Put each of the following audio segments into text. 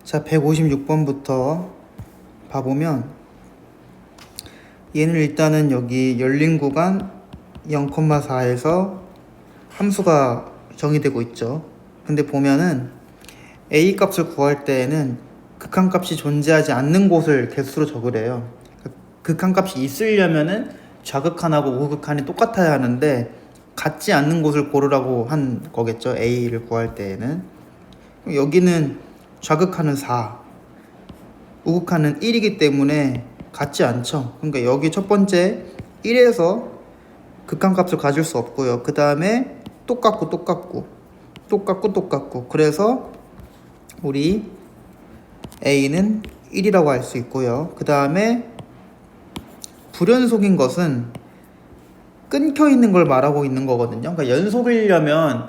자, 156번부터 봐보면 얘는 일단은 여기 열린 구간 0,4에서 함수가 정의되고 있죠. 근데 보면은 a 값을 구할 때에는 극한값이 존재하지 않는 곳을 개수로 적으래요. 극한값이 있으려면은 좌극한하고 우극한이 똑같아야 하는데 같지 않는 곳을 고르라고 한 거겠죠. a를 구할 때에는. 여기는 좌극한은 4, 우극한은 1이기 때문에 같지 않죠. 그러니까 여기 첫 번째 1에서 극한값을 가질 수 없고요. 그 다음에 똑같고 그래서 우리 a는 1이라고 할 수 있고요. 그 다음에 불연속인 것은 끊겨 있는 걸 말하고 있는 거거든요. 그러니까 연속이려면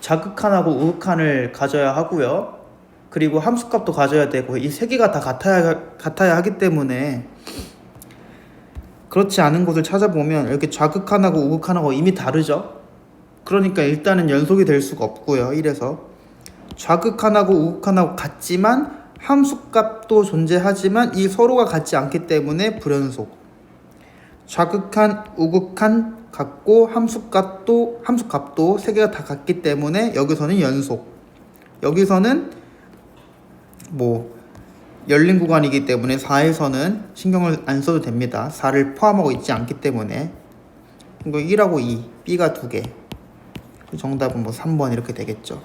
좌극한하고 우극한을 가져야 하고요. 그리고 함수값도 가져야 되고 이 세 개가 다 같아야 하기 때문에 그렇지 않은 곳을 찾아보면 이렇게 좌극한하고 우극한하고 이미 다르죠. 그러니까 일단은 연속이 될 수가 없고요. 1에서 좌극한하고 우극한하고 같지만 함수값도 존재하지만 이 서로가 같지 않기 때문에 불연속. 좌극한, 우극한 같고 함수값도 세 개가 다 같기 때문에 여기서는 연속. 여기서는 열린 구간이기 때문에 4에서는 신경을 안 써도 됩니다. 4를 포함하고 있지 않기 때문에. 이거 1하고 2, B가 2개. 정답은 3번 이렇게 되겠죠.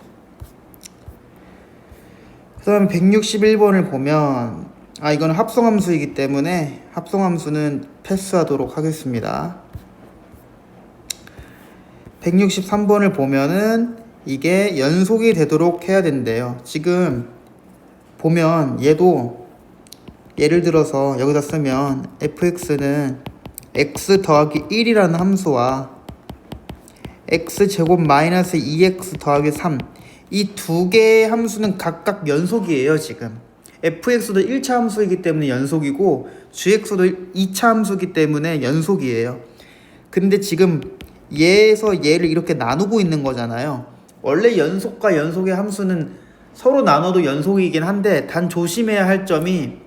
그 다음에 161번을 보면 이거는 합성함수이기 때문에 합성함수는 패스하도록 하겠습니다. 163번을 보면은 이게 연속이 되도록 해야 된대요. 지금 보면 얘도 예를 들어서 여기다 쓰면 fx는 x 더하기 1이라는 함수와 x제곱 마이너스 2x 더하기 3 이 두 개의 함수는 각각 연속이에요. 지금 fx도 1차 함수이기 때문에 연속이고 gx도 2차 함수이기 때문에 연속이에요. 근데 지금 얘에서 얘를 이렇게 나누고 있는 거잖아요. 원래 연속과 연속의 함수는 서로 나눠도 연속이긴 한데 단 조심해야 할 점이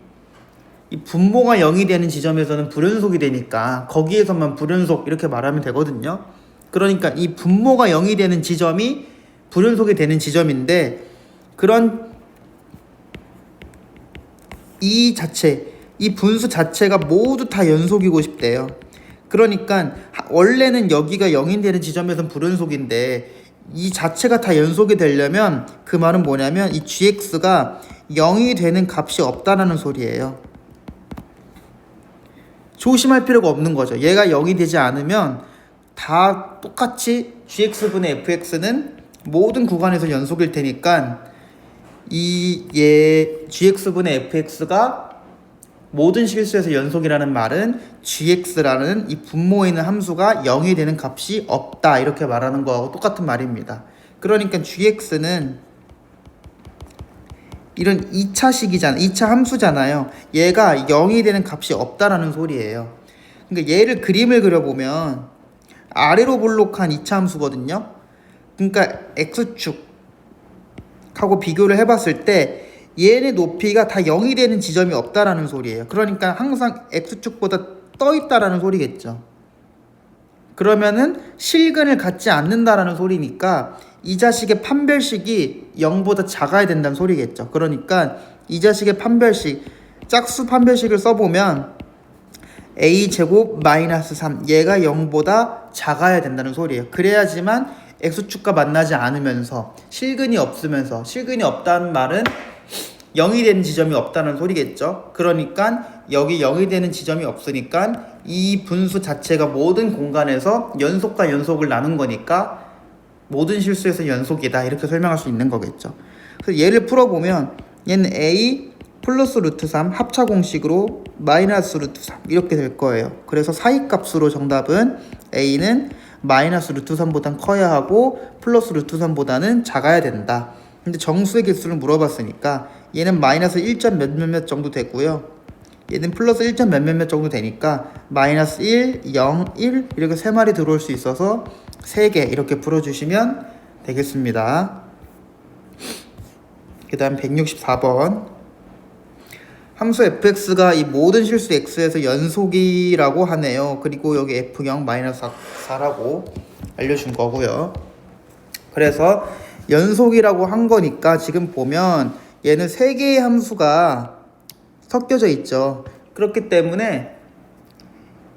이 분모가 0이 되는 지점에서는 불연속이 되니까 거기에서만 불연속 이렇게 말하면 되거든요. 그러니까 이 분모가 0이 되는 지점이 불연속이 되는 지점인데 그런 이 분수 자체가 모두 다 연속이고 싶대요. 그러니까 원래는 여기가 0이 되는 지점에서는 불연속인데 이 자체가 다 연속이 되려면 그 말은 뭐냐면 이 gx가 0이 되는 값이 없다라는 소리예요. 조심할 필요가 없는 거죠. 얘가 0이 되지 않으면 다 똑같이 gx분의 fx는 모든 구간에서 연속일 테니까 gx분의 fx가 모든 실수에서 연속이라는 말은 gx라는 이 분모에 있는 함수가 0이 되는 값이 없다 이렇게 말하는 거하고 똑같은 말입니다. 그러니까 gx는 이런 2차 함수잖아요. 얘가 0이 되는 값이 없다라는 소리예요. 그러니까 얘를 그림을 그려보면 아래로 볼록한 2차 함수거든요. 그러니까 x축하고 비교를 해봤을 때 얘네 높이가 다 0이 되는 지점이 없다라는 소리예요. 그러니까 항상 x축보다 떠 있다라는 소리겠죠. 그러면은 실근을 갖지 않는다라는 소리니까 이 자식의 판별식이 0보다 작아야 된다는 소리겠죠. 그러니까 이 자식의 판별식, 짝수 판별식을 써보면 a제곱 마이너스 3 얘가 0보다 작아야 된다는 소리예요. 그래야지만 x축과 만나지 않으면서 실근이 없다는 말은 0이 되는 지점이 없다는 소리겠죠. 그러니까 여기 0이 되는 지점이 없으니까 이 분수 자체가 모든 공간에서 연속과 연속을 나눈 거니까 모든 실수에서 연속이다 이렇게 설명할 수 있는 거겠죠. 그래서 얘를 풀어보면 얘는 a 플러스 루트 3 합차 공식으로 마이너스 루트 3 이렇게 될 거예요. 그래서 사이값으로 정답은 a는 마이너스 루트 3보단 커야 하고 플러스 루트 3보다는 작아야 된다. 근데 정수의 개수를 물어봤으니까 얘는 마이너스 1점 몇몇몇 정도 되고요. 얘는 플러스 1점 몇몇몇 정도 되니까 마이너스 1, 0, 1 이렇게 3마리 들어올 수 있어서 3개 이렇게 풀어주시면 되겠습니다. 그 다음 164번 함수 fx가 이 모든 실수 x에서 연속이라고 하네요. 그리고 여기 f0 마이너스 4라고 알려준 거고요. 그래서 연속이라고 한 거니까 지금 보면 얘는 세 개의 함수가 섞여져 있죠. 그렇기 때문에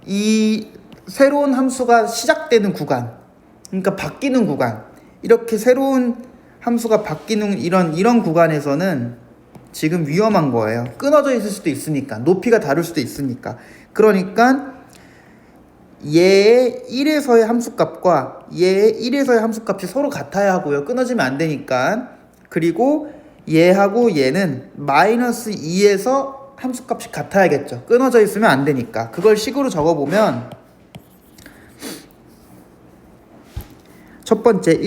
이 새로운 함수가 시작되는 구간, 그러니까 바뀌는 구간, 이렇게 새로운 함수가 바뀌는 이런 구간에서는 지금 위험한 거예요. 끊어져 있을 수도 있으니까, 높이가 다를 수도 있으니까. 그러니까 얘의 1에서의 함수값과 얘의 1에서의 함수값이 서로 같아야 하고요. 끊어지면 안 되니까. 그리고 얘하고 얘는 마이너스 2에서 함수값이 같아야겠죠. 끊어져 있으면 안 되니까. 그걸 식으로 적어보면 첫 번째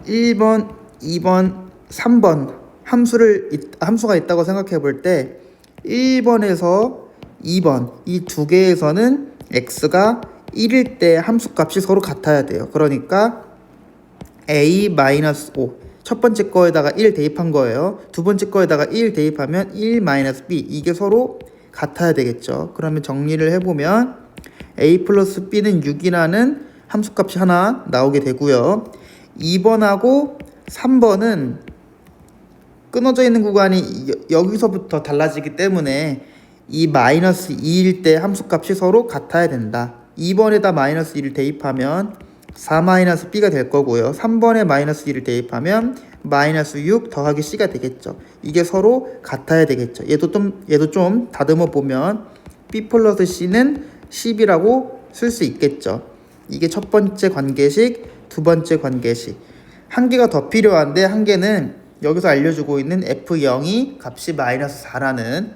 1번, 2번, 3번 함수가 있다고 생각해 볼 때 1번에서 2번 이 두 개에서는 x가 1일 때 함수값이 서로 같아야 돼요. 그러니까 a-5 첫 번째 거에다가 1 대입한 거예요. 두 번째 거에다가 1 대입하면 1-b 이게 서로 같아야 되겠죠. 그러면 정리를 해보면 a 플러스 b는 6이라는 함수값이 하나 나오게 되고요. 2번하고 3번은 끊어져 있는 구간이 여기서부터 달라지기 때문에 이 마이너스 2일 때 함수값이 서로 같아야 된다. 2번에다 마이너스 2를 대입하면 4-b가 될 거고요. 3번에 마이너스 2를 대입하면 마이너스 6 더하기 c가 되겠죠. 이게 서로 같아야 되겠죠. 얘도 좀 다듬어 보면 b 플러스 c는 10이라고 쓸 수 있겠죠. 이게 첫 번째 관계식, 두 번째 관계식. 한 개가 더 필요한데 한 개는 여기서 알려주고 있는 f0이 값이 마이너스 4라는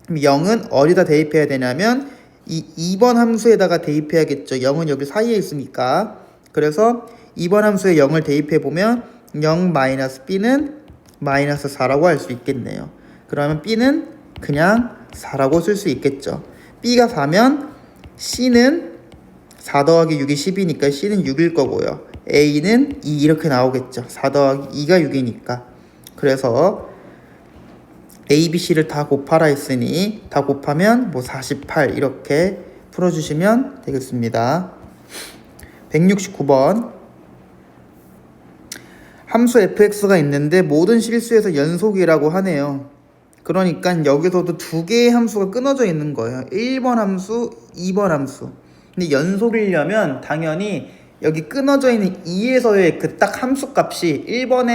0은 어디다 대입해야 되냐면 이 2번 함수에다가 대입해야겠죠. 0은 여기 사이에 있으니까. 그래서 2번 함수에 0을 대입해 보면 0-b는 마이너스 4라고 할 수 있겠네요. 그러면 b는 그냥 4라고 쓸 수 있겠죠. b가 4면 c는 4 더하기 6이 10이니까 c는 6일 거고요. a는 2 이렇게 나오겠죠. 4 더하기 2가 6이니까. 그래서 a, b, c를 다 곱하라 했으니 다 곱하면 뭐 48 이렇게 풀어주시면 되겠습니다. 169번 함수 fx가 있는데 모든 실수에서 연속이라고 하네요. 그러니까 여기서도 두 개의 함수가 끊어져 있는 거예요. 1번 함수, 2번 함수. 근데 연속이려면 당연히 여기 끊어져 있는 2에서의 그 딱 함수값이 1번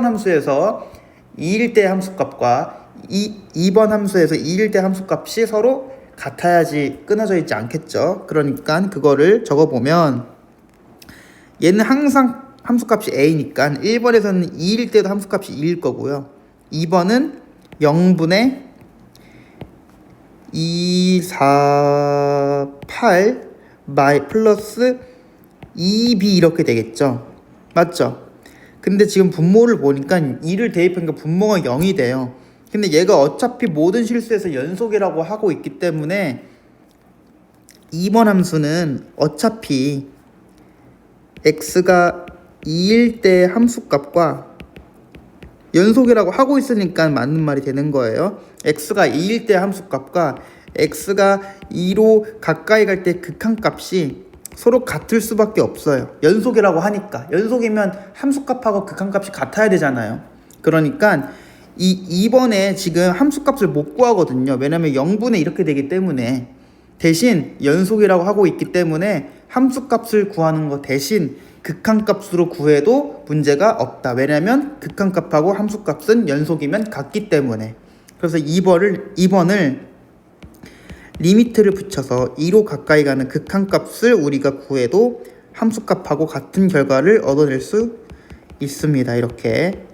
함수에서 2일 때 함수값과 2번 함수에서 2일 때 함수값이 서로 같아야지 끊어져 있지 않겠죠. 그러니까 그거를 적어보면 얘는 항상 함수값이 a니까 1번에서는 2일 때도 함수값이 2일 거고요. 2번은 0분의 2, 4, 8 플러스 2b 이렇게 되겠죠. 맞죠? 근데 지금 분모를 보니까 2를 대입하니까 분모가 0이 돼요. 근데 얘가 어차피 모든 실수에서 연속이라고 하고 있기 때문에 2번 함수는 어차피 x가 2일 때 함수값과 연속이라고 하고 있으니까 맞는 말이 되는 거예요. x가 2일 때 함수값과 x가 2로 가까이 갈 때 극한값이 서로 같을 수밖에 없어요. 연속이라고 하니까. 연속이면 함수값하고 극한값이 같아야 되잖아요. 그러니까 이 2번에 지금 함수값을 못 구하거든요. 왜냐면 0분의 이렇게 되기 때문에. 대신 연속이라고 하고 있기 때문에 함수값을 구하는 거 대신 극한값으로 구해도 문제가 없다. 왜냐면 극한값하고 함수값은 연속이면 같기 때문에. 그래서 2번을 리미트를 붙여서 2로 가까이 가는 극한값을 우리가 구해도 함수값하고 같은 결과를 얻어낼 수 있습니다. 이렇게.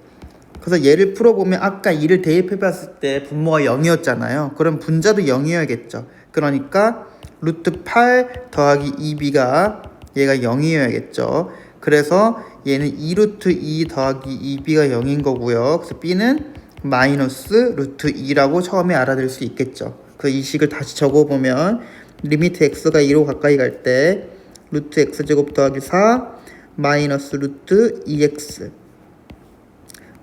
그래서 얘를 풀어보면 아까 2를 대입해봤을 때 분모가 0이었잖아요. 그럼 분자도 0이어야겠죠. 그러니까 루트 8 더하기 2b가 얘가 0이어야겠죠. 그래서 얘는 2루트 2 더하기 2b가 0인 거고요. 그래서 b는 마이너스 루트 2라고 처음에 알아들 수 있겠죠. 그 이 식을 다시 적어보면 리미트 x가 2로 가까이 갈 때 루트 x제곱 더하기 4 마이너스 루트 2x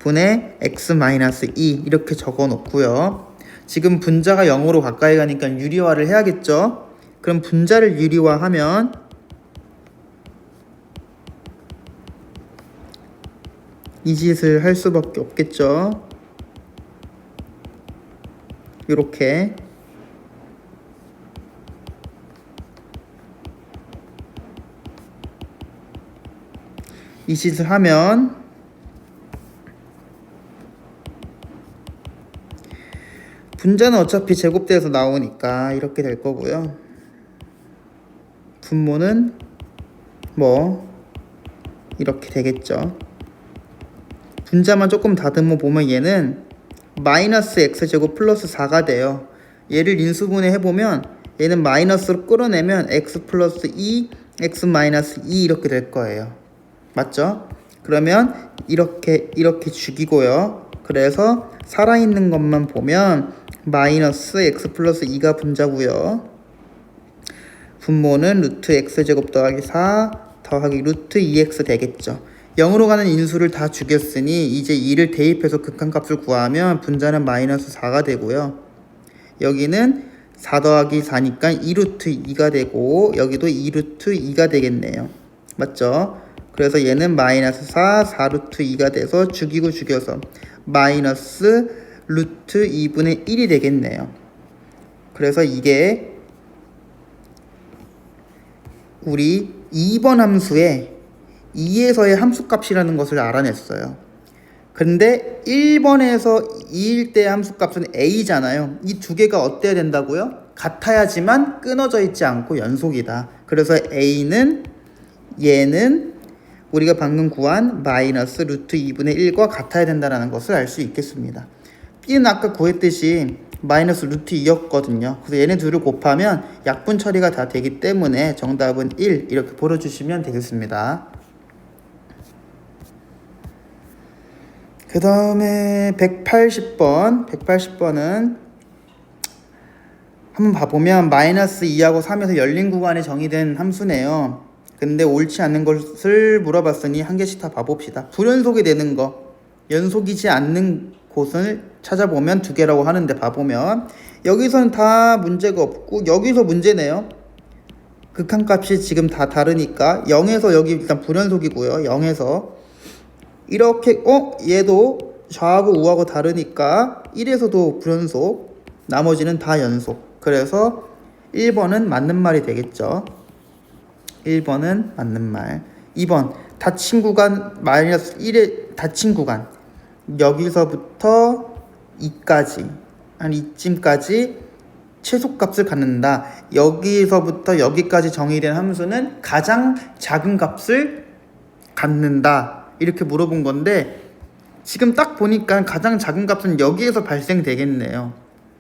분의 x-2 이렇게 적어 놓고요. 지금 분자가 0으로 가까이 가니까 유리화를 해야겠죠. 그럼 분자를 유리화하면 이 짓을 할 수밖에 없겠죠. 이렇게 이 짓을 하면 분자는 어차피 제곱돼서 나오니까 이렇게 될 거고요. 분모는 뭐 이렇게 되겠죠. 분자만 조금 다듬어 보면 얘는 마이너스 x제곱 플러스 4가 돼요. 얘를 인수분해 해보면 얘는 마이너스로 끌어내면 x 플러스 2, x 마이너스 2 이렇게 될 거예요. 맞죠? 그러면 이렇게 죽이고요. 그래서 살아있는 것만 보면 마이너스 x 플러스 2가 분자고요. 분모는 루트 x제곱 더하기 4 더하기 루트 2x 되겠죠. 0으로 가는 인수를 다 죽였으니 이제 2를 대입해서 극한값을 구하면 분자는 마이너스 4가 되고요. 여기는 4 더하기 4니까 2루트 2가 되고 여기도 2루트 2가 되겠네요. 맞죠? 그래서 얘는 마이너스 4, 4루트 2가 돼서 죽이고 죽여서 마이너스 루트 2분의 1이 되겠네요. 그래서 이게 우리 2번 함수의 2에서의 함수값이라는 것을 알아냈어요. 근데 1번에서 2일 때 함수값은 a잖아요. 이 두 개가 어때야 된다고요? 같아야지만 끊어져 있지 않고 연속이다. 그래서 a는 얘는 우리가 방금 구한 마이너스 루트 2분의 1과 같아야 된다는 것을 알 수 있겠습니다. b는 아까 구했듯이 마이너스 루트 2였거든요. 그래서 얘네 둘을 곱하면 약분 처리가 다 되기 때문에 정답은 1 이렇게 보여주시면 되겠습니다. 그 다음에 180번은 한번 봐보면 마이너스 2하고 3에서 열린 구간에 정의된 함수네요. 근데 옳지 않는 것을 물어봤으니 한 개씩 다 봐봅시다. 불연속이 되는 거, 연속이지 않는 곳을 찾아보면 두 개라고 하는데 봐보면 여기서는 다 문제가 없고 여기서 문제네요. 극한값이 지금 다 다르니까 0에서 여기 일단 불연속이고요. 0에서 이렇게 얘도 좌하고 우하고 다르니까 1에서도 불연속, 나머지는 다 연속. 그래서 1번은 맞는 말이 되겠죠. 1번은 맞는 말. 2번 닫힌 구간 마이너스 1의 닫힌 구간, 여기서부터 2까지 한 이쯤까지 최소값을 갖는다. 여기서부터 여기까지 정의된 함수는 가장 작은 값을 갖는다. 이렇게 물어본 건데 지금 딱 보니까 가장 작은 값은 여기에서 발생되겠네요.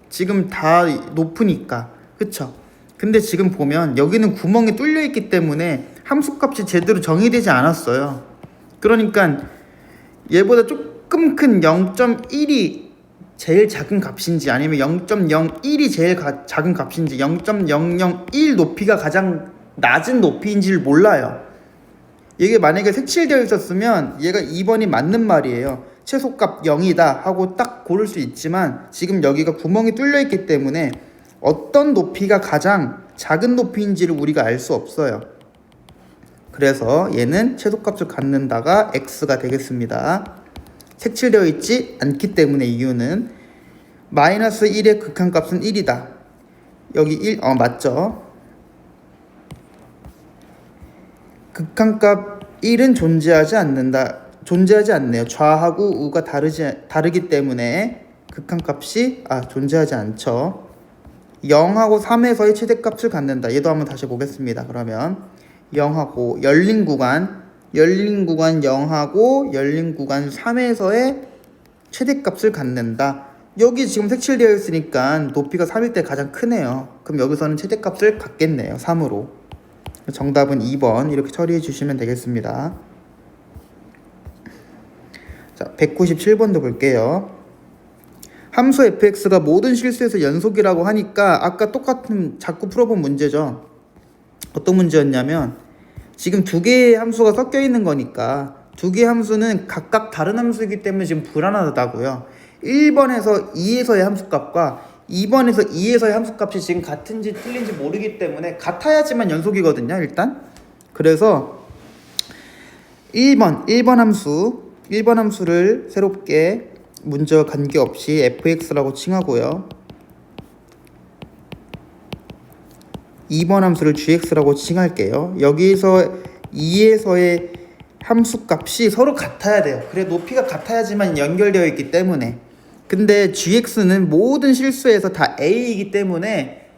지금 다 높으니까. 그쵸? 근데 지금 보면 여기는 구멍이 뚫려 있기 때문에 함수값이 제대로 정의되지 않았어요. 그러니까 얘보다 조금 큰 0.1이 제일 작은 값인지 아니면 0.01이 제일 작은 값인지 0.001 높이가 가장 낮은 높이인지를 몰라요. 이게 만약에 색칠되어 있었으면 얘가 2번이 맞는 말이에요. 최소값 0이다 하고 딱 고를 수 있지만 지금 여기가 구멍이 뚫려 있기 때문에 어떤 높이가 가장 작은 높이인지를 우리가 알 수 없어요. 그래서 얘는 최소값을 갖는다가 x가 되겠습니다. 색칠되어 있지 않기 때문에 이유는 마이너스 1의 극한값은 1이다. 여기 1, 맞죠? 극한값 1은 존재하지 않네요. 좌하고 우가 다르기 때문에 극한값이 존재하지 않죠. 0하고 3에서의 최대값을 갖는다. 얘도 한번 다시 보겠습니다. 그러면 0하고 열린 구간 0하고 열린 구간 3에서의 최대값을 갖는다. 여기 지금 색칠되어 있으니까 높이가 3일 때 가장 크네요. 그럼 여기서는 최대값을 갖겠네요. 3으로. 정답은 2번 이렇게 처리해 주시면 되겠습니다. 자, 197번도 볼게요. 함수 fx가 모든 실수에서 연속이라고 하니까 아까 똑같은 자꾸 풀어본 문제죠. 어떤 문제였냐면 지금 두 개의 함수가 섞여 있는 거니까 두 개 함수는 각각 다른 함수이기 때문에 지금 불안하다고요. 1번에서 2에서의 함수값과 2번에서 2에서의 함수값이 지금 같은지 틀린지 모르기 때문에 같아야지만 연속이거든요. 일단 그래서 1번 함수를 새롭게 문제와 관계없이 fx라고 칭하고요. 2번 함수를 gx라고 칭할게요. 여기서 2에서의 함수값이 서로 같아야 돼요. 그래 높이가 같아야지만 연결되어 있기 때문에. 근데 gx는 모든 실수에서 다 a이기 때문에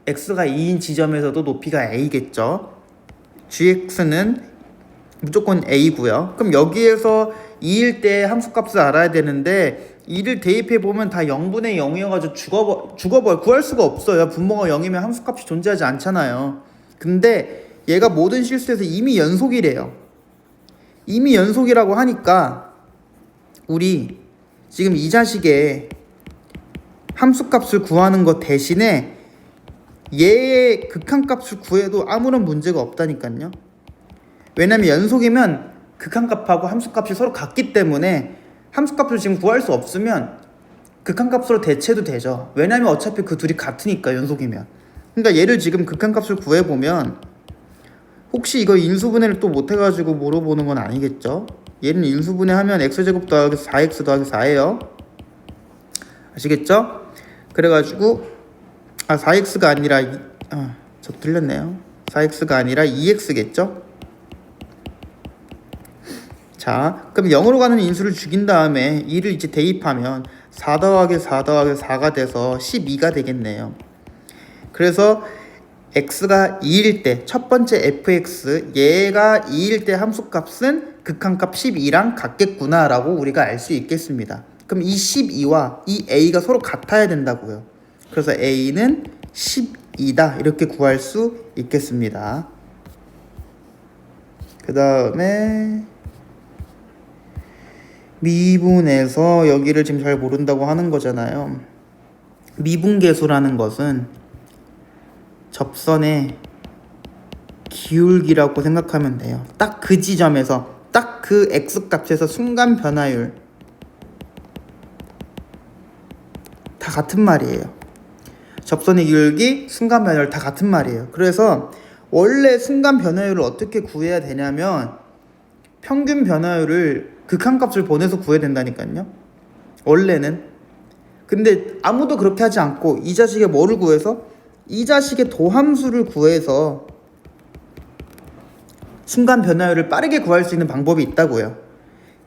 x가 2인 지점에서도 높이가 a겠죠. gx는 무조건 a고요. 그럼 여기에서 2일 때 함수값을 알아야 되는데 2를 대입해보면 다 0분의 0이어가지고 죽어버려. 구할 수가 없어요. 분모가 0이면 함수값이 존재하지 않잖아요. 근데 얘가 모든 실수에서 이미 연속이래요. 이미 연속이라고 하니까 우리 지금 이 자식의 함수값을 구하는 것 대신에 얘의 극한값을 구해도 아무런 문제가 없다니까요. 왜냐면 연속이면 극한값하고 함수값이 서로 같기 때문에 함수값을 지금 구할 수 없으면 극한값으로 대체도 되죠. 왜냐면 어차피 그 둘이 같으니까 연속이면. 그러니까 얘를 지금 극한값을 구해보면 혹시 이거 인수분해를 또 못해가지고 물어보는 건 아니겠죠? 얘는 인수분해하면 x제곱 더하기 4x 더하기 4예요. 아시겠죠? 그래가지고 4x가 아니라 저 틀렸네요. 4x가 아니라 2x겠죠? 자, 그럼 0으로 가는 인수를 죽인 다음에 2를 이제 대입하면 4 더하기 4 더하기 4가 돼서 12가 되겠네요. 그래서 x가 2일 때 첫 번째 fx 얘가 2일 때 함수값은 극한값 12랑 같겠구나 라고 우리가 알 수 있겠습니다. 그럼 이 12와 이 a가 서로 같아야 된다고요. 그래서 a는 12다 이렇게 구할 수 있겠습니다. 그 다음에 미분에서 여기를 지금 잘 모른다고 하는 거잖아요. 미분계수라는 것은 접선의 기울기라고 생각하면 돼요. 딱 그 지점에서 딱 그 x값에서 순간 변화율 다 같은 말이에요. 접선의 기울기, 순간 변화율 다 같은 말이에요. 그래서 원래 순간 변화율을 어떻게 구해야 되냐면 평균 변화율을 극한값을 보내서 구해야 된다니까요. 원래는. 근데 아무도 그렇게 하지 않고 이 자식의 뭐를 구해서? 이 자식의 도함수를 구해서 순간 변화율을 빠르게 구할 수 있는 방법이 있다고요.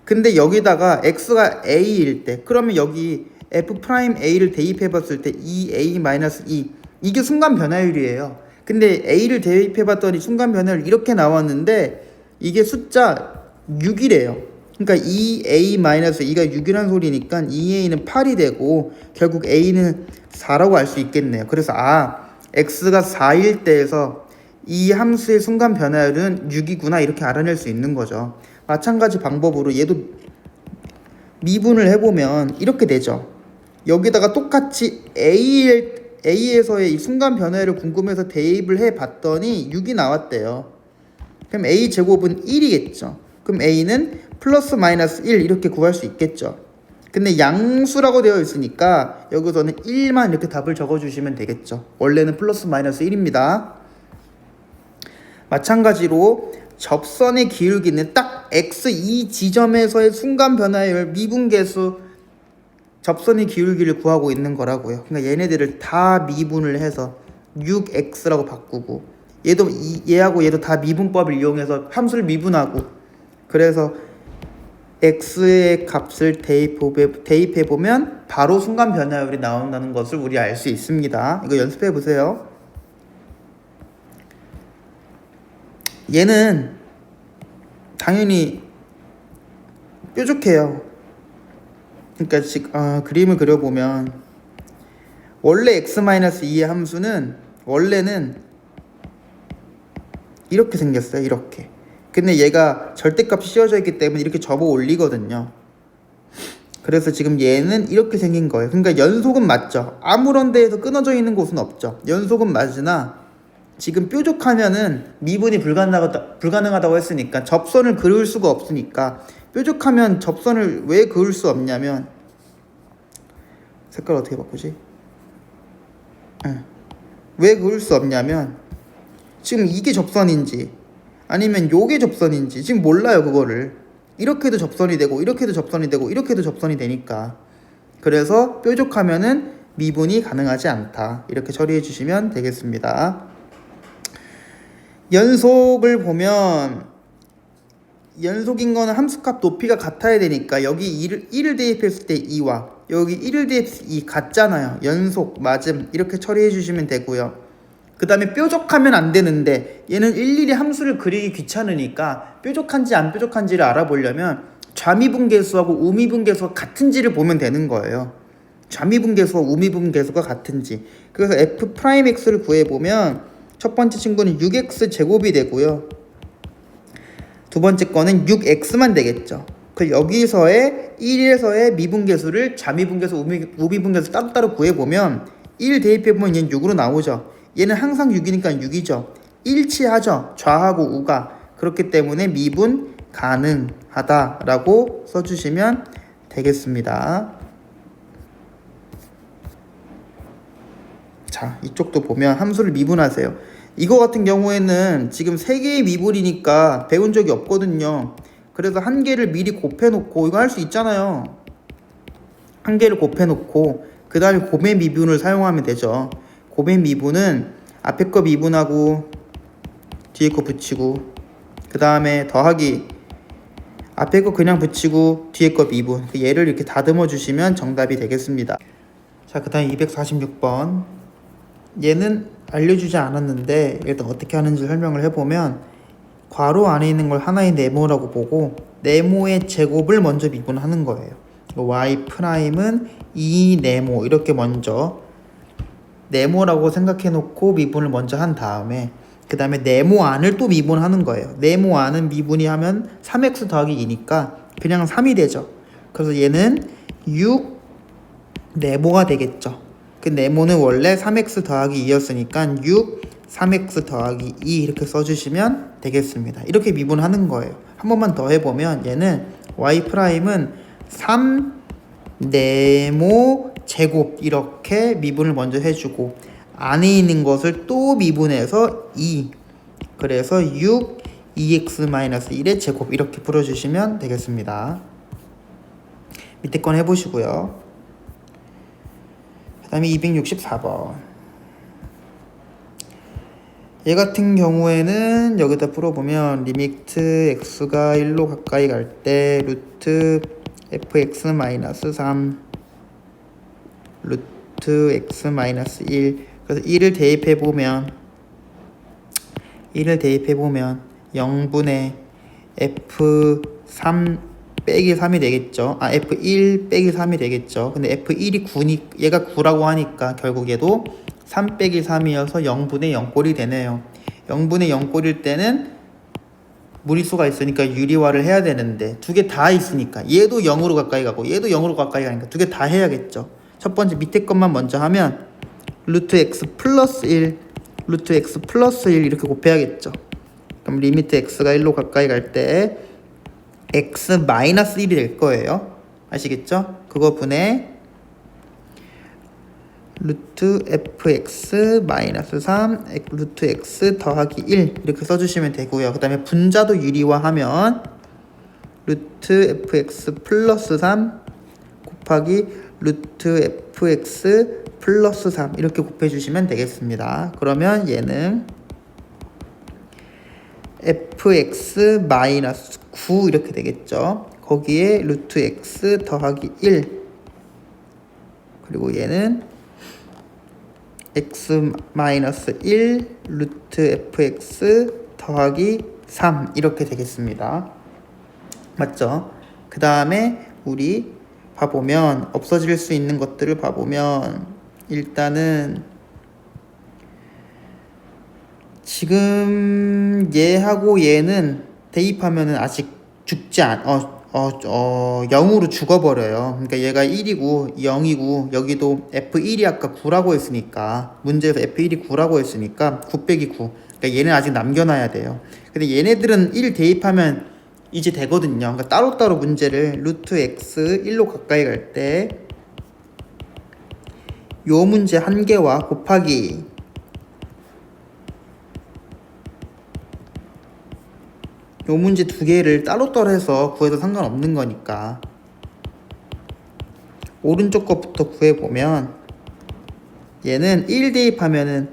근데 여기다가 x가 a일 때 그러면 여기 f'a를 대입해 봤을 때 2a-2 이게 순간 변화율이에요. 근데 a를 대입해 봤더니 순간 변화율 이렇게 나왔는데 이게 숫자 6이래요. 그러니까 2a-2가 6이라는 소리니까 2a는 8이 되고 결국 a는 4라고 알 수 있겠네요. 그래서 x가 4일 때에서 이 함수의 순간 변화율은 6이구나 이렇게 알아낼 수 있는 거죠. 마찬가지 방법으로 얘도 미분을 해보면 이렇게 되죠. 여기다가 똑같이 a에서의 이 순간 변화율을 궁금해서 대입을 해봤더니 6이 나왔대요. 그럼 a제곱은 1이겠죠. 그럼 a는 플러스 마이너스 1 이렇게 구할 수 있겠죠. 근데 양수라고 되어 있으니까 여기서는 1만 이렇게 답을 적어주시면 되겠죠. 원래는 플러스 마이너스 1입니다. 마찬가지로 접선의 기울기는 딱 x2 지점에서의 순간 변화율 미분계수 접선의 기울기를 구하고 있는 거라고요. 그러니까 얘네들을 다 미분을 해서 6x라고 바꾸고 얘하고 얘도 다 미분법을 이용해서 함수를 미분하고 그래서 x의 값을 대입해보면 바로 순간 변화율이 나온다는 것을 우리 알 수 있습니다. 이거 연습해보세요. 얘는 당연히 뾰족해요. 그러니까 지금 그림을 그려보면 원래 x-2의 함수는 원래는 이렇게 생겼어요. 이렇게. 근데 얘가 절대값이 씌워져 있기 때문에 이렇게 접어 올리거든요. 그래서 지금 얘는 이렇게 생긴 거예요. 그러니까 연속은 맞죠. 아무런 데에서 끊어져 있는 곳은 없죠. 연속은 맞으나 지금 뾰족하면은 미분이 불가능하다고 했으니까 접선을 그을 수가 없으니까 뾰족하면 접선을 왜 그을 수 없냐면 색깔 어떻게 바꾸지? 왜 그을 수 없냐면 지금 이게 접선인지 아니면 요게 접선인지 지금 몰라요. 그거를 이렇게도 접선이 되고 이렇게도 접선이 되고 이렇게도 접선이 되니까 그래서 뾰족하면은 미분이 가능하지 않다 이렇게 처리해 주시면 되겠습니다. 연속을 보면 연속인 거는 함수값 높이가 같아야 되니까 여기 1을 대입했을 때 2와 여기 1을 대입했을 때 2 같잖아요. 연속, 맞음 이렇게 처리해 주시면 되고요. 그 다음에 뾰족하면 안 되는데 얘는 일일이 함수를 그리기 귀찮으니까 뾰족한지 안 뾰족한지를 알아보려면 좌미분계수하고 우미분계수가 같은지를 보면 되는 거예요. 좌미분계수와 우미분계수가 같은지. 그래서 f'x를 구해보면 첫 번째 친구는 6x 제곱이 되고요. 두 번째 거는 6x만 되겠죠. 그 여기서의 1에서의 미분계수를 좌미분계수, 우미분계수 따로따로 구해보면 1 대입해보면 얘는 6으로 나오죠. 얘는 항상 6이니까 6이죠. 일치하죠. 좌하고 우가. 그렇기 때문에 미분 가능하다라고 써주시면 되겠습니다. 자, 이쪽도 보면 함수를 미분하세요. 이거 같은 경우에는 지금 3개의 미분이니까 배운 적이 없거든요. 그래서 한 개를 미리 곱해놓고 이거 할 수 있잖아요. 한 개를 곱해놓고 그 다음에 곱의 미분을 사용하면 되죠. 곱의 미분은 앞에 거 미분하고 뒤에 거 붙이고 그 다음에 더하기 앞에 거 그냥 붙이고 뒤에 거 미분 얘를 이렇게 다듬어 주시면 정답이 되겠습니다. 자, 그 다음 246번 얘는 알려주지 않았는데 일단 어떻게 하는지 설명을 해보면 괄호 안에 있는 걸 하나의 네모라고 보고 네모의 제곱을 먼저 미분하는 거예요. y'은 2네모 이렇게 먼저 네모라고 생각해 놓고 미분을 먼저 한 다음에 그 다음에 네모 안을 또 미분하는 거예요. 네모 안은 미분이 하면 3x 더하기 2니까 그냥 3이 되죠. 그래서 얘는 6 네모가 되겠죠. 그 네모는 원래 3x 더하기 2였으니까 6 3x 더하기 2 이렇게 써주시면 되겠습니다. 이렇게 미분하는 거예요. 한 번만 더 해보면 얘는 y'은 3 네모 제곱 이렇게 미분을 먼저 해주고 안에 있는 것을 또 미분해서 2 그래서 6 2x-1의 제곱 이렇게 풀어주시면 되겠습니다. 밑에 건 해보시고요. 그 다음에 264번 얘 같은 경우에는 여기다 풀어보면 리미트 x가 1로 가까이 갈 때 루트 fx-3 루트 x-1 그래서 1을 대입해보면 0분의 f3 빼기 3이 되겠죠. f1 빼기 3이 되겠죠. 근데 f1이 9니 얘가 9라고 하니까 결국 얘도 3 빼기 3이어서 0분의 0꼴이 되네요. 0분의 0꼴일 때는 무리수가 있으니까 유리화를 해야 되는데 두 개 다 있으니까 얘도 0으로 가까이 가고 얘도 0으로 가까이 가니까 두 개 다 해야겠죠. 첫 번째 밑에 것만 먼저 하면 루트 x 플러스 1 루트 x 플러스 1 이렇게 곱해야겠죠. 그럼 리미트 x가 1로 가까이 갈 때 x 마이너스 1이 될 거예요. 아시겠죠? 그거 분해 루트 fx 마이너스 3 루트 x 더하기 1 이렇게 써주시면 되고요. 그 다음에 분자도 유리화하면 루트 fx 플러스 3 곱하기 루트 fx 플러스 3 이렇게 곱해주시면 되겠습니다. 그러면 얘는 fx 마이너스 9 이렇게 되겠죠. 거기에 루트 x 더하기 1 그리고 얘는 x 마이너스 1 루트 fx 더하기 3 이렇게 되겠습니다. 맞죠? 그 다음에 우리 봐보면 없어질 수 있는 것들을 봐보면 일단은 지금 얘하고 얘는 대입하면은 아직 0으로 죽어버려요. 그러니까 얘가 1이고 0이고 여기도 F1이 아까 9라고 했으니까 문제에서 F1이 9라고 했으니까 9 빼기 9. 그러니까 얘는 아직 남겨놔야 돼요. 근데 얘네들은 1 대입하면 이제 되거든요. 그러니까 따로따로 문제를 루트 x 1로 가까이 갈 때 요 문제 한 개와 곱하기 요 문제 두 개를 따로따로 해서 구해도 상관없는 거니까 오른쪽 것부터 구해보면 얘는 1 대입하면은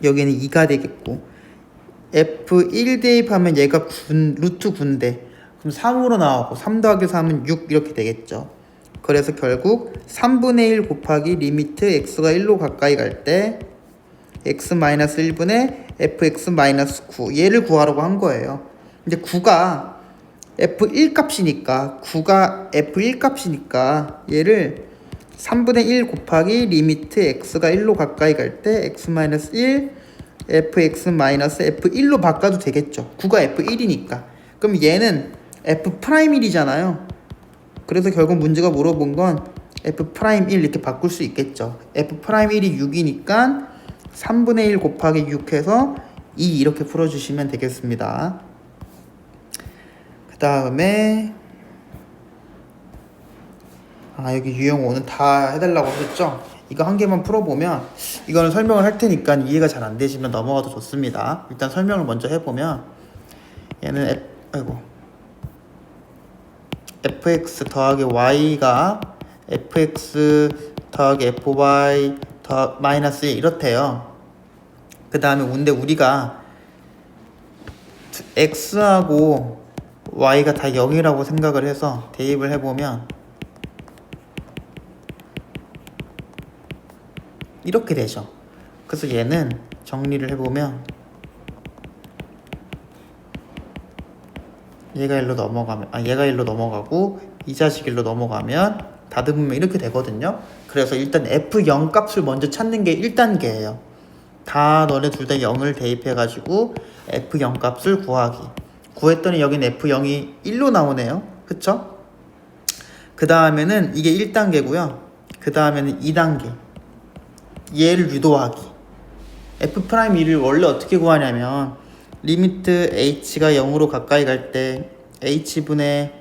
여기는 2가 되겠고 F1 대입하면 얘가 루트 9인데 그럼 3으로 나오고 3 더하기 3은 6 이렇게 되겠죠. 그래서 결국 3분의 1 곱하기 리미트 x가 1로 가까이 갈 때 x-1분의 fx-9 얘를 구하라고 한 거예요. 근데 9가 f1 값이니까 9가 f1 값이니까 얘를 3분의 1 곱하기 리미트 x가 1로 가까이 갈 때 x-1 fx-f1로 바꿔도 되겠죠. 9가 f1이니까. 그럼 얘는 f'1이잖아요. 그래서 결국 문제가 물어본 건 f'1 이렇게 바꿀 수 있겠죠. f'1이 6이니까 3분의 1 곱하기 6 해서 2 이렇게 풀어주시면 되겠습니다. 그 다음에 여기 유형 5는 다 해달라고 했죠. 이거 한 개만 풀어보면 이거는 설명을 할 테니까 이해가 잘 안 되시면 넘어가도 좋습니다. 일단 설명을 먼저 해보면 얘는 fx 더하기 y가 fx 더하기 fy 마이너스 1 이렇대요. 그 다음에 근데 우리가 x하고 y가 다 0이라고 생각을 해서 대입을 해보면 이렇게 되죠. 그래서 얘는 정리를 해보면 얘가 1로 넘어가고 이 자식 1로 넘어가면 다듬으면 이렇게 되거든요. 그래서 일단 F0 값을 먼저 찾는 게 1단계예요. 다 너네 둘 다 0을 대입해가지고 F0 값을 구했더니 여기는 F0이 1로 나오네요. 그쵸? 그 다음에는 이게 1단계고요. 그 다음에는 2단계. 얘를 유도하기. F'2를 원래 어떻게 구하냐면 리미트 h가 0으로 가까이 갈 때 h분의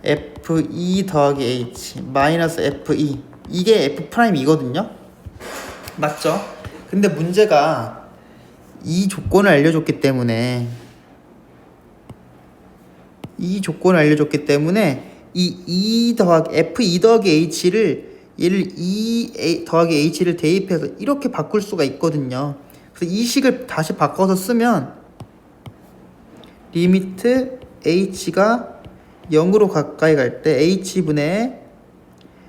f2 더하기 h 마이너스 f2 이게 F'이거든요. 맞죠? 근데 문제가 이 조건을 알려줬기 때문에 이 E 더하기 F2 더하기 H를 얘를 E 더하기 H를 대입해서 이렇게 바꿀 수가 있거든요. 그래서 이 식을 다시 바꿔서 쓰면 리미트 H가 0으로 가까이 갈 때 H분의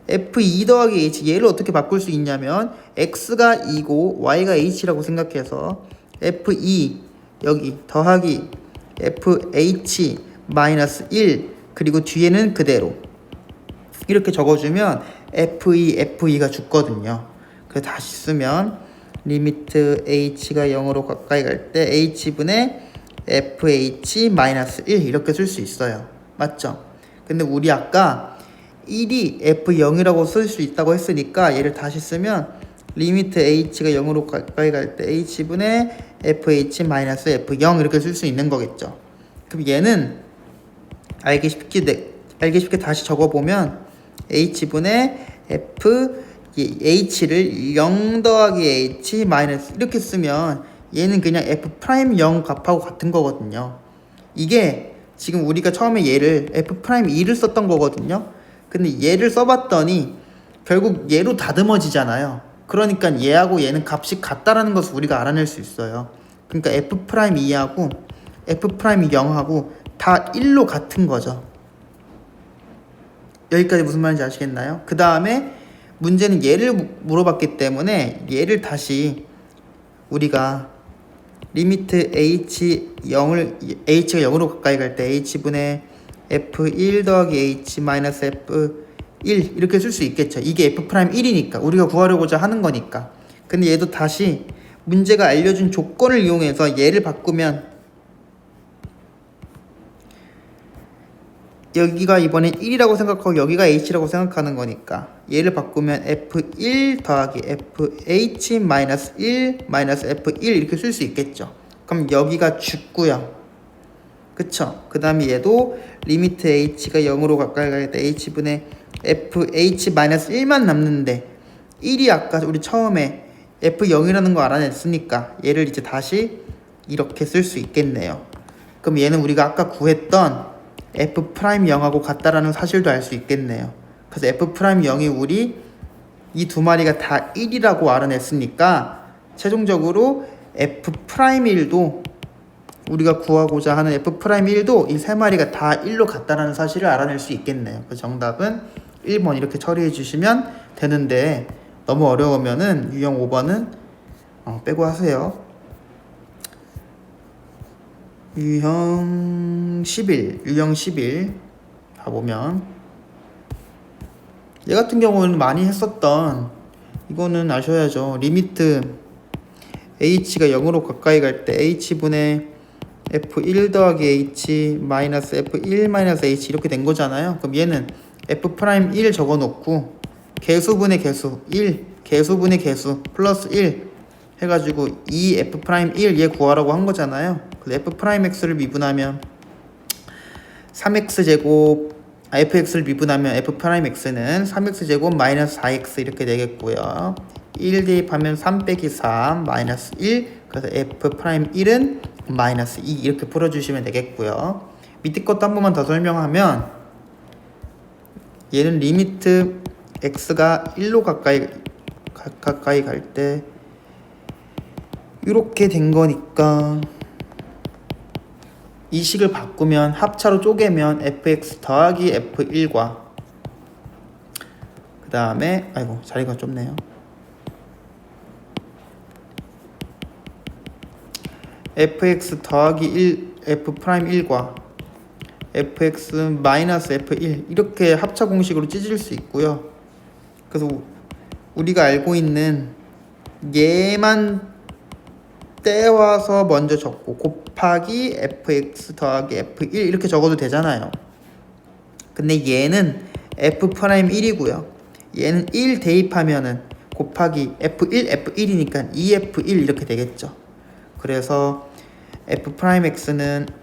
F2 더하기 H 얘를 어떻게 바꿀 수 있냐면 X가 2고 Y가 H라고 생각해서 F2 여기 더하기 FH 마이너스 1 그리고 뒤에는 그대로 이렇게 적어주면 F2가 죽거든요. 그래서 다시 쓰면 리미트 H가 0으로 가까이 갈 때 H분의 FH 마이너스 1 이렇게 쓸 수 있어요. 맞죠? 근데 우리 아까 1이 F0이라고 쓸 수 있다고 했으니까 얘를 다시 쓰면 리미트 H가 0으로 가까이 갈 때 H분의 FH 마이너스 F0 이렇게 쓸 수 있는 거겠죠. 그럼 얘는 알기 쉽게 다시 적어보면 H분의 H를 0 더하기 H 마이너스 이렇게 쓰면 얘는 그냥 F'0 값하고 같은 거거든요. 이게 지금 우리가 처음에 얘를 F'2를 썼던 거거든요. 근데 얘를 써봤더니 결국 얘로 다듬어지잖아요. 그러니까 얘하고 얘는 값이 같다라는 것을 우리가 알아낼 수 있어요. 그러니까 F'2하고 F'0하고 다 1로 같은 거죠. 여기까지 무슨 말인지 아시겠나요? 그 다음에 문제는 얘를 물어봤기 때문에 얘를 다시 우리가 리미트 H가 0으로 가까이 갈 때 H분의 F1 더하기 H 마이너스 F1 이렇게 쓸 수 있겠죠. 이게 F'1이니까 우리가 구하려고자 하는 거니까. 근데 얘도 다시 문제가 알려준 조건을 이용해서 얘를 바꾸면 여기가 이번엔 1이라고 생각하고 여기가 h라고 생각하는 거니까 얘를 바꾸면 f1 더하기 fh 마이너스 1 마이너스 f1 이렇게 쓸 수 있겠죠. 그럼 여기가 죽고요. 그쵸? 그 다음에 얘도 리미트 h가 0으로 가까이 갈 때 h분의 fh 마이너스 1만 남는데 1이 아까 우리 처음에 f0이라는 거 알아냈으니까 얘를 이제 다시 이렇게 쓸 수 있겠네요. 그럼 얘는 우리가 아까 구했던 f'0하고 같다라는 사실도 알 수 있겠네요. 그래서 f'0이 우리 이 두 마리가 다 1이라고 알아냈으니까 최종적으로 f'1도 우리가 구하고자 하는 f'1도 이 세 마리가 다 1로 같다라는 사실을 알아낼 수 있겠네요. 그래서 정답은 1번 이렇게 처리해 주시면 되는데 너무 어려우면은 유형 5번은 빼고 하세요. 유형 11 가보면 얘 같은 경우는 많이 했었던 이거는 아셔야죠. 리미트 h가 0으로 가까이 갈 때 h분의 f1 더하기 h 마이너스 f1 마이너스 h 이렇게 된 거잖아요. 그럼 얘는 f'1 적어놓고 개수분의 개수 1 개수분의 개수 플러스 1 해가지고 이 f'1 얘 구하라고 한 거잖아요. 그래서 f'x를 미분하면 3x제곱 fx를 미분하면 f'x는 3x제곱 마이너스 4x 이렇게 되겠고요. 1 대입하면 3 빼기 3 마이너스 1 그래서 f'1은 마이너스 2 이렇게 풀어주시면 되겠고요. 밑에 것도 한 번만 더 설명하면 얘는 리미트 x가 1로 가까이 갈 때 이렇게 된 거니까 이 식을 바꾸면 합차로 쪼개면 fx 더하기 f1과 그 다음에 아이고 자리가 좁네요. fx 더하기 1 f'1과 fx 마이너스 f1 이렇게 합차 공식으로 찢을 수 있고요. 그래서 우리가 알고 있는 얘만 떼와서 먼저 적고 곱하기 fx 더하기 f1 이렇게 적어도 되잖아요. 근데 얘는 f'1이고요. 얘는 1 대입하면은 곱하기 f1이니까 2f1 이렇게 되겠죠. 그래서 f'x는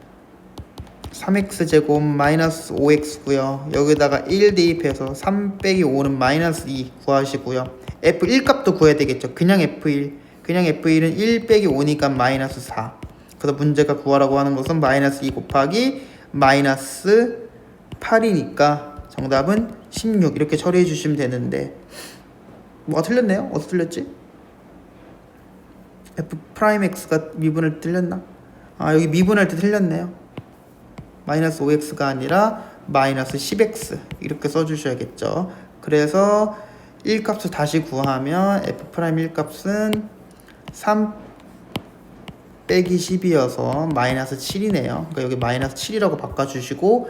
3x제곱 마이너스 5x고요. 여기다가 1 대입해서 3 빼기 5는 마이너스 2 구하시고요. f1 값도 구해야 되겠죠. 그냥 f1은 1 빼기 5니까 마이너스 4. 그래서 문제가 구하라고 하는 것은 마이너스 2 곱하기 마이너스 8이니까 정답은 16 이렇게 처리해 주시면 되는데 뭐가 틀렸네요? 어디서 틀렸지? f'x가 미분할 때 틀렸나? 여기 미분할 때 틀렸네요. 마이너스 5x가 아니라 마이너스 10x 이렇게 써주셔야겠죠. 그래서 1값을 다시 구하면 f'1 값은 3 빼기 10이어서 마이너스 7이네요. 그러니까 여기 마이너스 7이라고 바꿔주시고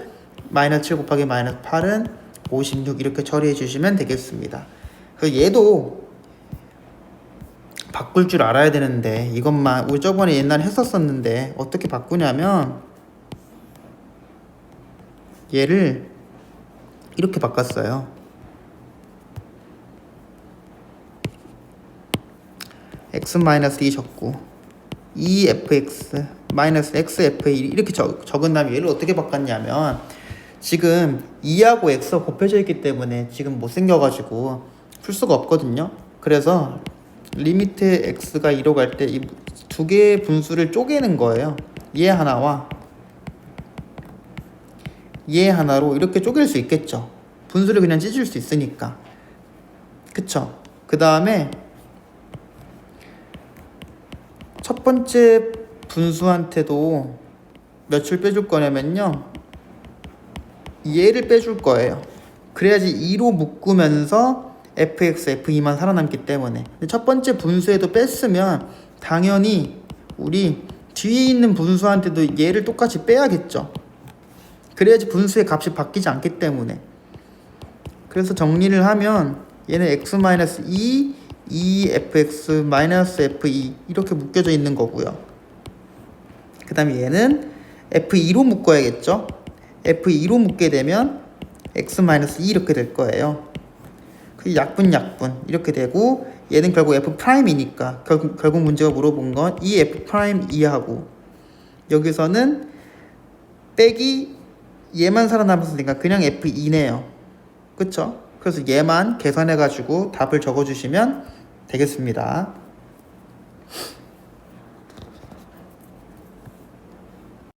마이너스 7 곱하기 마이너스 8은 56 이렇게 처리해 주시면 되겠습니다. 그래서 얘도 바꿀 줄 알아야 되는데 이것만 우리 저번에 옛날에 했었었는데 어떻게 바꾸냐면 얘를 이렇게 바꿨어요. x-2 적고 2fx 마이너스 xf 이렇게 적은 다음에 얘를 어떻게 바꿨냐면 지금 2하고 x가 곱해져 있기 때문에 지금 못생겨가지고 풀 수가 없거든요. 그래서 리미트 x가 2로 갈 때 이 두 개의 분수를 쪼개는 거예요. 얘 하나와 얘 하나로 이렇게 쪼갤 수 있겠죠. 분수를 그냥 찢을 수 있으니까. 그쵸? 그 다음에 첫 번째 분수한테도 몇을 빼줄 거냐면요. 얘를 빼줄 거예요. 그래야지 2로 묶으면서 fx, f2만 살아남기 때문에. 근데 첫 번째 분수에도 뺐으면 당연히 우리 뒤에 있는 분수한테도 얘를 똑같이 빼야겠죠. 그래야지 분수의 값이 바뀌지 않기 때문에. 그래서 정리를 하면 얘는 x-2 2fx-f2 이렇게 묶여져 있는 거고요. 그 다음에 얘는 f2로 묶어야겠죠. F2로 묶게 되면 x-2 이렇게 될 거예요. 그 약분 이렇게 되고 얘는 결국 F'이니까 결국 문제가 물어본 건 이 F'2하고 여기서는 빼기 얘만 살아남았으니까 그냥 F2네요. 그쵸? 그래서 얘만 계산해 가지고 답을 적어 주시면 되겠습니다.